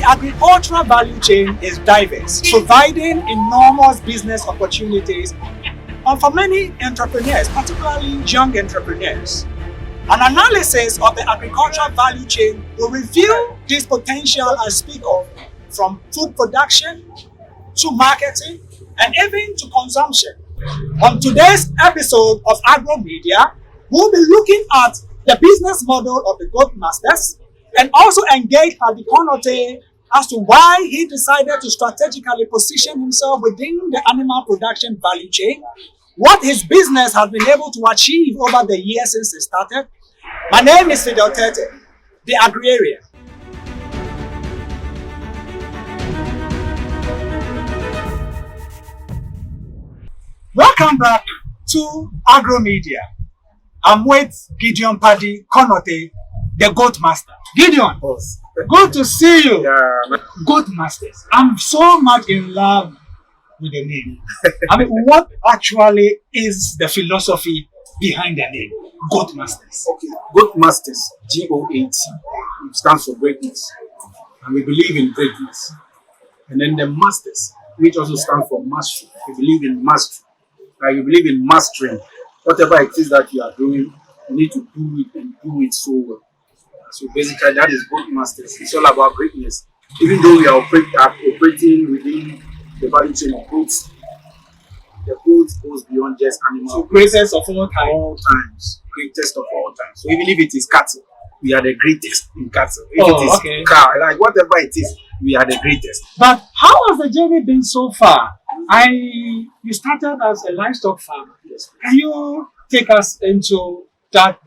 The agricultural value chain is diverse, providing enormous business opportunities for many entrepreneurs, particularly young entrepreneurs. An analysis of the agricultural value chain will reveal this potential I speak of, from food production to marketing and even to consumption. On today's episode of Agromedia, we'll be looking at the business model of the G.O.A.T masters and also engage Padi Konotey as to why he decided to strategically position himself within the animal production value chain, what his business has been able to achieve over the years since it started. My name is Gideon, the Agrarian. Welcome back to Agromedia. I'm with Gideon Padi Konotey, the G.O.A.T master. Gideon, good to see you. Yeah. G.O.A.T masters. I'm so much in love with the name. I mean, what actually is the philosophy behind the name, G.O.A.T masters? Okay, G.O.A.T masters, G.O.A.T, stands for greatness, and we believe in greatness. And then the masters, which also stands for mastery. We believe in mastery. Like we believe in mastering whatever it is that you are doing. You need to do it and do it so well. So basically, that is G.O.A.T masters. It's all about greatness. Even though we are operating within the value chain of goods, the G.O.A.T goes beyond just animals. So greatest of all time. All times, greatest of all times. So even if it is cattle, we are the greatest in cattle. If Oh, it is okay. car, like whatever it is, we are the greatest. But how has the journey been so far? You started as a livestock farmer. Yes. Can you take us into that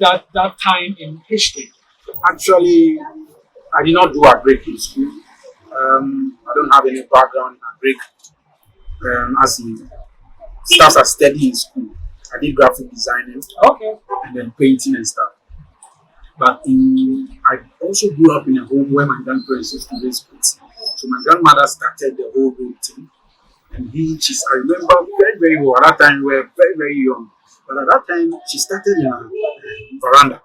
time in history? Actually, I did not do agric in school. I don't have any background in agric. As in stuff I studied in school, I did graphic designing, Okay. and then painting and stuff. But I also grew up in a home where my grandparents used to raise kids. So my grandmother started the whole thing. And I remember very, very well. At that time, we were very, very young. But at that time, she started in a veranda.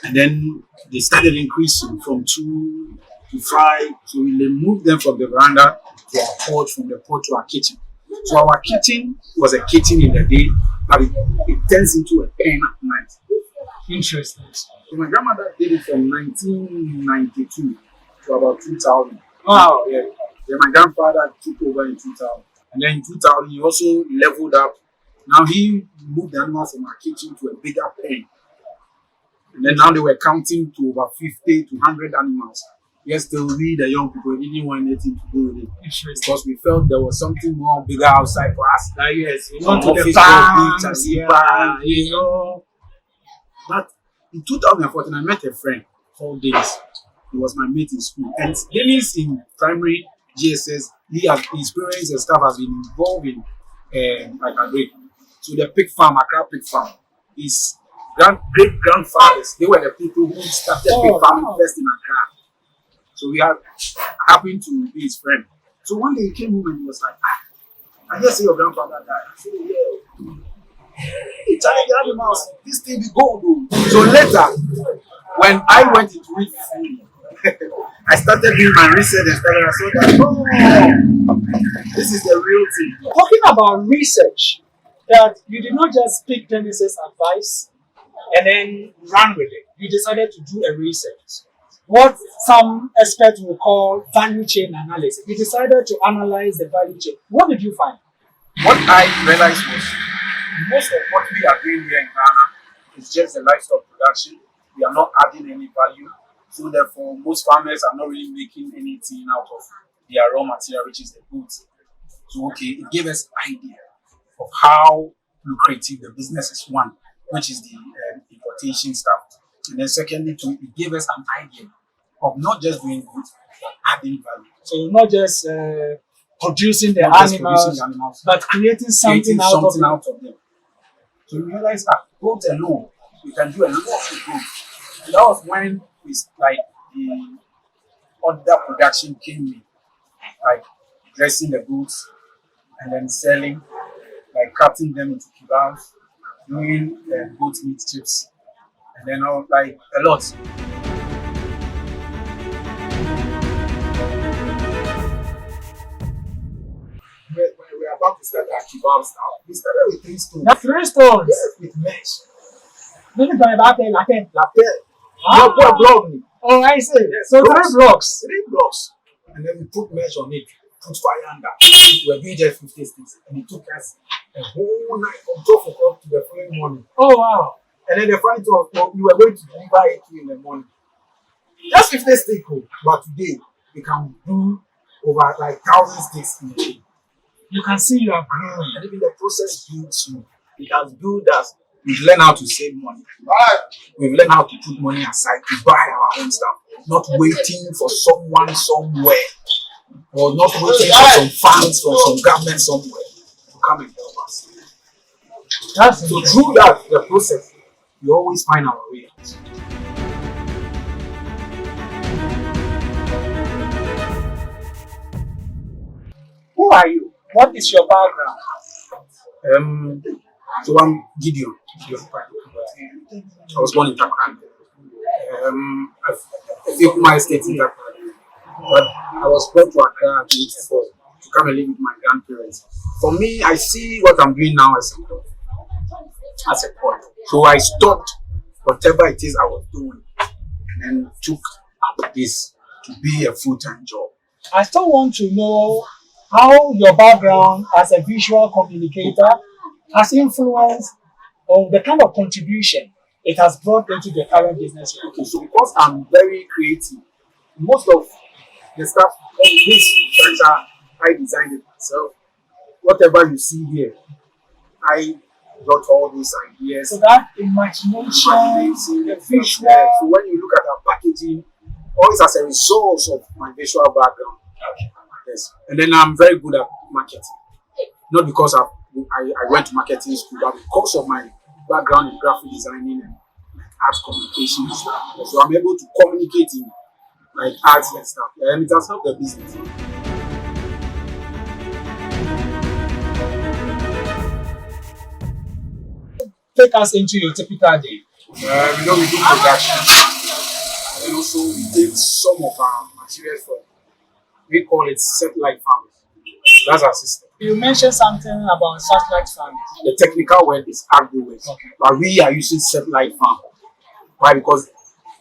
And then they started increasing from 2 to 5. So they moved them from the veranda to our porch, from the porch to our kitchen. So our kitchen was a kitchen in the day, but it turns into a pen at night. Interesting. So my grandmother did it from 1992 to about 2000. Wow. Yeah. Then my grandfather took over in 2000. And then in 2000, he also leveled up. Now he moved the animals from our kitchen to a bigger pen. And then now they were counting to over 50 to 100 animals. Yes, still we, the young people, didn't want anything to do with it. Because we felt there was something more bigger outside for us. Yes, we Some want to the office farms, buildings, yeah, you know. But in 2014, I met a friend called Dennis. He was my mate in school. And Dennis in primary GSS, his parents and stuff has been involved in like agric. So the pig farm, Accra pig farm, his great grandfathers, they were the people who started pig farming first in Accra. So we happened to be his friend. So one day he came home and he was like, I just see your grandfather died. I said, yeah. He challenged the animals. This thing be gold. So later, when I went into it fully, I started doing my research and I saw that, this is the real thing. Talking about research, that you did not just pick Dennis's advice and then run with it. You decided to do a research. What some experts will call value chain analysis. You decided to analyze the value chain. What did you find? What I realized was most of what we are doing here in Ghana is just the livestock production. We are not adding any value. So therefore, most farmers are not really making anything out of their raw material, which is the goods. So okay, it gave us an idea of how lucrative the business is, one, which is the importation stuff. And then secondly, too, it gave us an idea of not just doing goods, but adding value. So not just producing the animals, but creating something out of them. So we realized that G.O.A.T alone, we can do a lot of growth. And that was when the other production came in, like dressing the goods and then selling, like cutting them into kebabs, doing goat meat chips, and then a lot. kebab stuff. We started with 3 stones. The 3 stones. Yes, with mesh. Maybe by about like Lapel. Ah. Block me. Oh, I see. Yes, So blocks. 3 blocks. 3 blocks. And then we put mesh on it, put fire under. We were doing just 50 sticks. And it took us a whole night from 12 o'clock to the following morning. Oh, wow. And then the funny thing was, we were going to deliver it in the morning. Just 50 sticks, but today we can do over like 1,000 sticks in a day. You can see you are growing. And even the process builds you. It has built us. We've learned how to save money. We've learned how to put money aside to buy our own stuff. Not waiting for someone somewhere. Or not waiting for some funds from some government somewhere to come and help us. So through that, the process, we always find our way out. Who are you? What is your background? So I'm Gideon Padi Konotey. I was born in Takran. I feel my estate in Takran. But I was brought to Accra at age 4 to come and live with my grandparents. For me, I see what I'm doing now as a point. So I stopped whatever it is I was doing and then took up this to be a full-time job. I still want to know how your background as a visual communicator has influenced on the kind of contribution it has brought into the current business. Okay, so because I'm very creative, most of the stuff of this structure, I designed it myself. Whatever you see here, I got all those ideas. So that imagination, the visual. So when you look at our packaging, always as a result of my visual background. Yes. And then I'm very good at marketing. Not because I went to marketing school, but because of my background in graphic designing and like art communication and stuff. So I'm able to communicate in like arts and stuff. And it has helped the business. Take us into your typical day. We do production. And also we take some of our materials from, we call it satellite farms. That's our system. You mentioned something about satellite farming. The technical word is Agromedia. Okay. But we are using satellite farm. Why? Because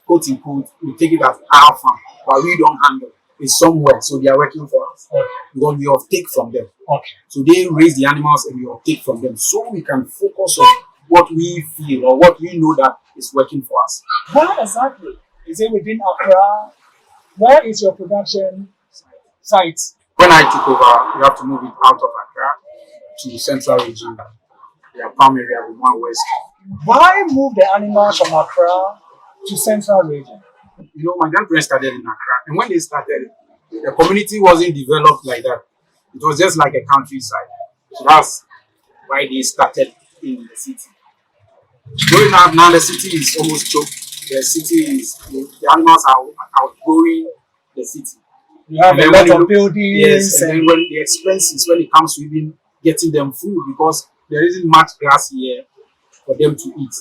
quote unquote, we take it as our farm, but we don't handle it. It's somewhere, so they are working for us. Okay. Because we take from them. Okay. So they raise the animals and we take from them. So we can focus on what we feel or what we know that is working for us. Where exactly? Is it within Accra? Where is your production site? When I took over, we have to move it out of Accra to central region. We have farm area with one west. Why move the animals from Accra to central region? My grandparents started in Accra, and when they started, the community wasn't developed like that. It was just like a countryside. So that's why they started in the city. Going now the city is almost choked. The city is, the animals are outgrowing the city. You have a lot of buildings. Yes, and then when the expenses, when it comes to even getting them food, because there isn't much grass here for them to eat.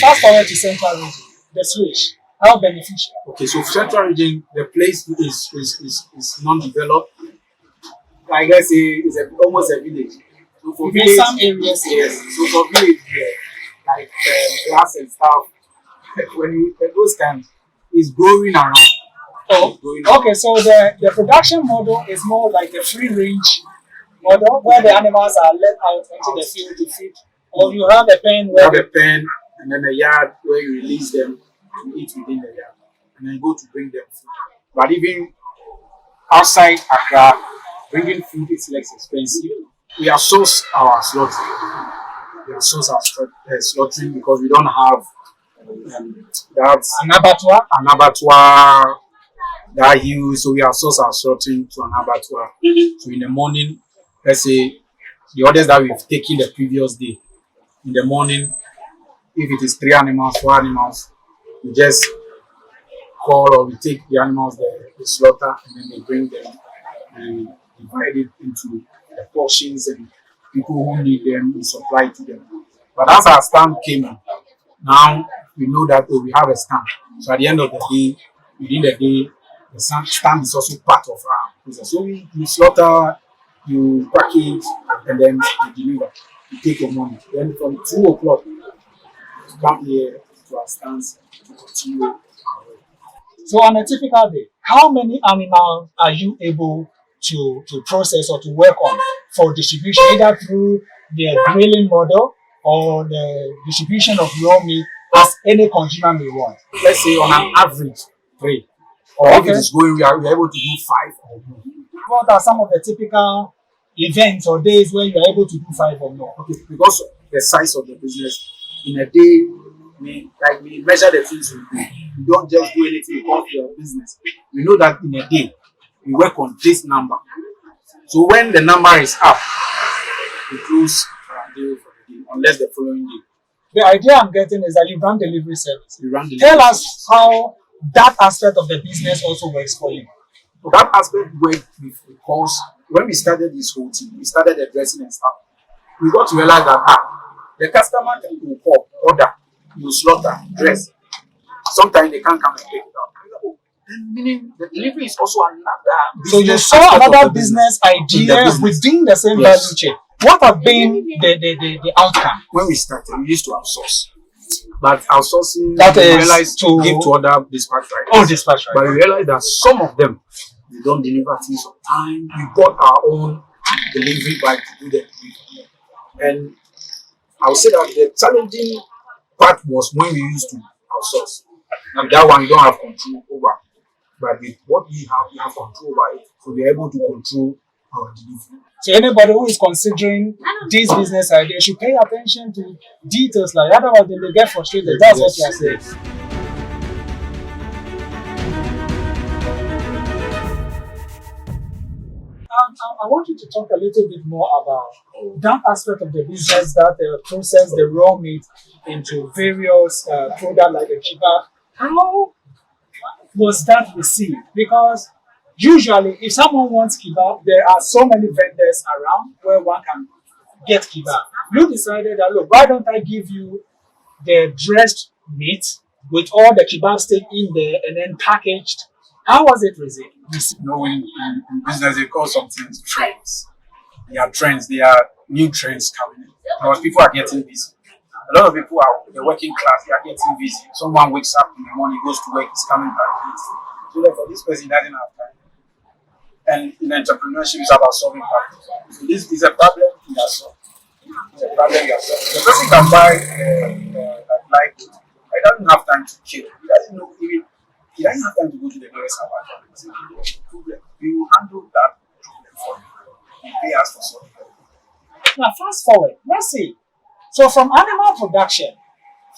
Fast forward to central region, the switch. How beneficial? Okay, so central region, the place is non-developed. I guess it's almost a village. So for village, some areas, yes. So for village, like grass and stuff, when those times, it's growing around. Oh, okay, so the production model is more like a free range model where the animals are let out into the field to feed, or you have a pen You where have a pen and then a yard where you release them to eat within the yard, and then go to bring them food. But even outside Accra, bringing food is less expensive. We outsource our slaughtering. We outsource our slaughtering because we don't have an abattoir. That huge, so we outsource our slaughtering to an abattoir. So in the morning, let's say the orders that we've taken the previous day, in the morning, if it is 3 animals, 4 animals, we just call or we take the animals, the slaughter, and then they bring them and divide it into the portions, and people who need them, we supply to them. But as our stamp came in, now we know that we have a stamp. So at the end of the day, within the day, the stamp is also part of our process. So you slaughter, you package, and then you deliver. You take your money. Then from 2 o'clock, you come here to our stance to continue our work. So on a typical day, how many animals are you able to process or to work on for distribution, either through the grilling model or the distribution of raw meat as any consumer may want? Let's say on an average 3, or if it is going, we are able to do 5 or more. What are some of the typical events or days where you are able to do 5 or more? Okay, because of the size of the business, in a day, we measure the things we do. We don't just do anything because we are business. We know that in a day, we work on this number. So when the number is up, we close our day for the day, unless the following day. The idea I'm getting is that you run delivery service. We run delivery Tell us service. how that aspect of the business also works for you. So that aspect worked because when we started this whole thing, we started addressing and stuff. We got to realize that the customer will call, order, you slaughter, dress. Sometimes they can't come and pick it up. Meaning the delivery is also another business. So you saw another business idea within the same value chain. What have been the outcome? When we started, we used to outsource. But outsourcing, that we is realized to give to other dispatch riders. Oh, dispatch riders. But we realized that some of them, they don't deliver things on time. We bought our own delivery bike to do the delivery. And I would say that the challenging part was when we used to outsource. And that one we don't have control over. But with what we have control over it. So we're able to control our delivery. So anybody who is considering this business idea should pay attention to details like that, otherwise they will get frustrated. That's what you are saying. I want you to talk a little bit more about that aspect of the business that process the raw meat into various products like a kebab. How was that received? Because usually, if someone wants kebab, there are so many vendors around where one can get kebab. You decided that, look, why don't I give you the dressed meat with all the kebab steak in there and then packaged? How was it received? You know, in business, they call some things trends. There are trends, there are new trends coming in. Because people are getting busy. A lot of people are the working class, they are getting busy. Someone wakes up in the morning, goes to work, is coming back late. So therefore, this person doesn't have time. And in entrepreneurship, it's about solving problems. So this is a problem in yourself. It's a problem in yourself. The person can buy like he doesn't have time to kill. He doesn't have time to go to the nearest apartment. We will handle that problem for you. You pay us for solving it. Now, fast forward. Let's see. So, from animal production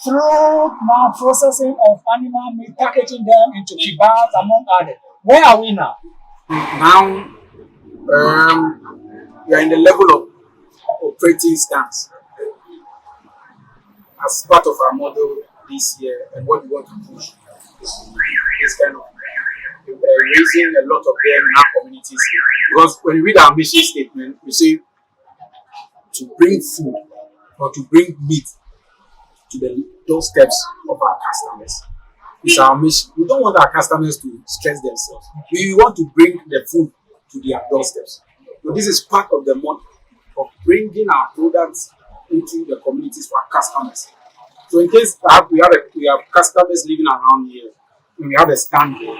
through now processing of animal meat, packaging them into kebabs, among others, where are we now? Now, we are in the level of operating stance as part of our model this year and what we want to push. This kind of raising a lot of them in our communities. Because when you read our mission statement, we say to bring food or to bring meat to the doorsteps of our customers. It's our mission. We don't want our customers to stress themselves. We want to bring the food to their doorsteps. So this is part of the model of bringing our products into the communities for our customers. So in case we have customers living around here, and we have a stand there,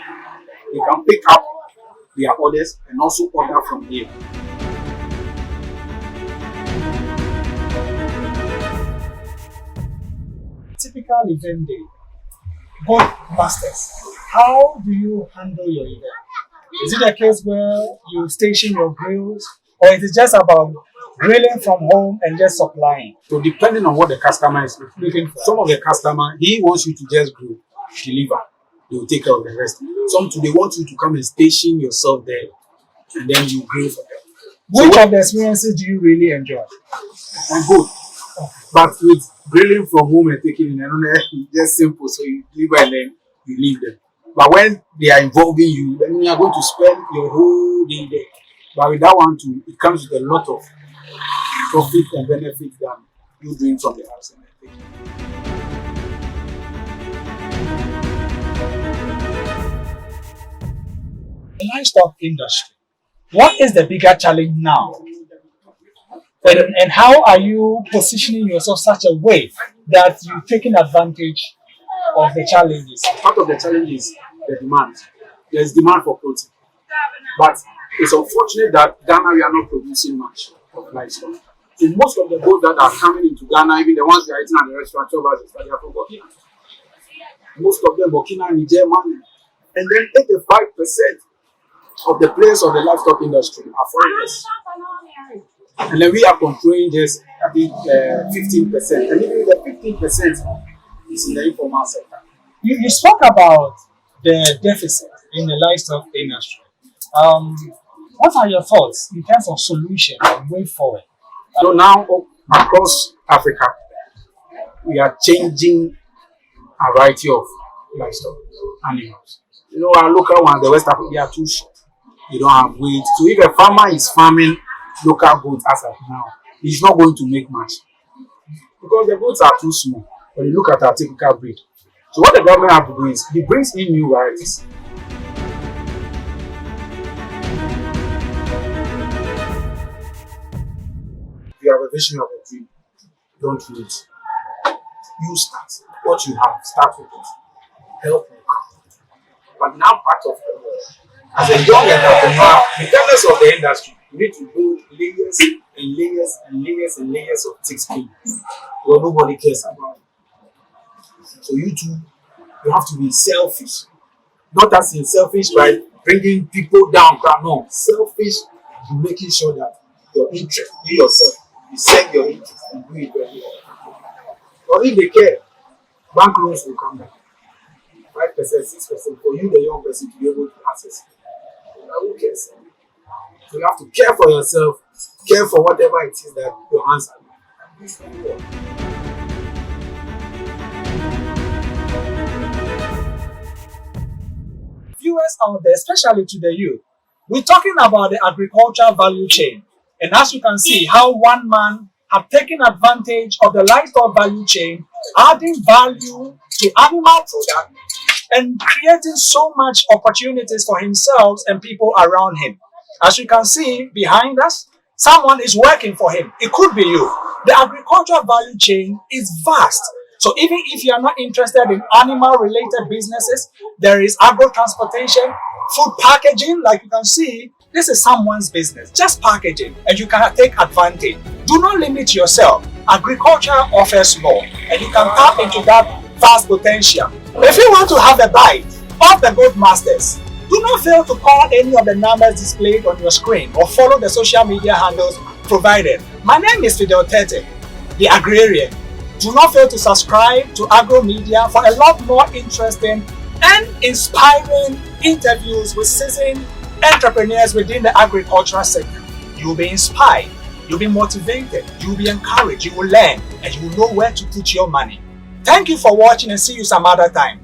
they can pick up their orders and also order from here. Typical event day. Both masters. How do you handle your event? Is it a case where you station your grills, or is it just about grilling from home and just supplying? So depending on what the customer is looking for, some of the customer, he wants you to just grill, deliver. They will take care of the rest. Some they want you to come and station yourself there, and then you grill for them. Which of the experiences do you really enjoy? And good. But with grilling from home and taking in another, it's just simple. So you deliver and then you leave them. But when they are involving you, then you are going to spend your whole day there. But with that one too, it comes with a lot of profit and benefit than you doing from the house and everything. The livestock industry. What is the bigger challenge now? And how are you positioning yourself such a way that you're taking advantage of the challenges? Part of the challenge is the demand. There is demand for protein. But it's unfortunate that Ghana, we are not producing much of livestock. So most of the goats that are coming into Ghana, even the ones we are eating at the restaurant, 12 hours, they are from Burkina. Most of them Burkina, Niger, Mali. And then 85% of the players of the livestock industry are foreigners. And then we are controlling just, I think, 15%. And even the 15% is in the informal sector. You spoke about the deficit in the livestock industry. What are your thoughts in terms of solution and way forward? So now across Africa, we are changing a variety of livestock animals. You know, our local ones, the West Africa, they are too short. They don't have weight. So if a farmer is farming local goats as of now, he's not going to make much because the goats are too small. When you look at our typical breed. So what the government have to do is it brings in new varieties. If you have a vision of a dream, don't wait. You start. What you have, start with it. Help you. But now part of the world, as a young entrepreneur, regardless of the industry, you need to build layers and layers and layers and layers of thick skin. Well, nobody cares about it. So you too, you have to be selfish. Not as in selfish by bringing people down. No, selfish in making sure that your interest, you yourself, you set your interest and do it very well. Or if they care, bank loans will come down. 5%, 6% for you, the young person, to be able to access it. Who cares? So you have to care for yourself, care for whatever it is that your hands are doing. Viewers out there, especially to the youth, we're talking about the agricultural value chain. And as you can see, how one man have taken advantage of the livestock value chain, adding value to animal product and creating so much opportunities for himself and people around him. As you can see behind us, someone is working for him. It could be you. The agricultural value chain is vast. So even if you are not interested in animal-related businesses, there is agro-transportation, food packaging, like you can see. This is someone's business, just packaging, and you can take advantage. Do not limit yourself. Agriculture offers more, and you can tap into that vast potential. If you want to have a bite of the Goat Masters, do not fail to call any of the numbers displayed on your screen or follow the social media handles provided. My name is G.O.A.T, the Agrarian. Do not fail to subscribe to Agromedia for a lot more interesting and inspiring interviews with seasoned entrepreneurs within the agricultural sector. You will be inspired, you'll be motivated, you'll be encouraged, you will learn, and you will know where to put your money. Thank you for watching and see you some other time.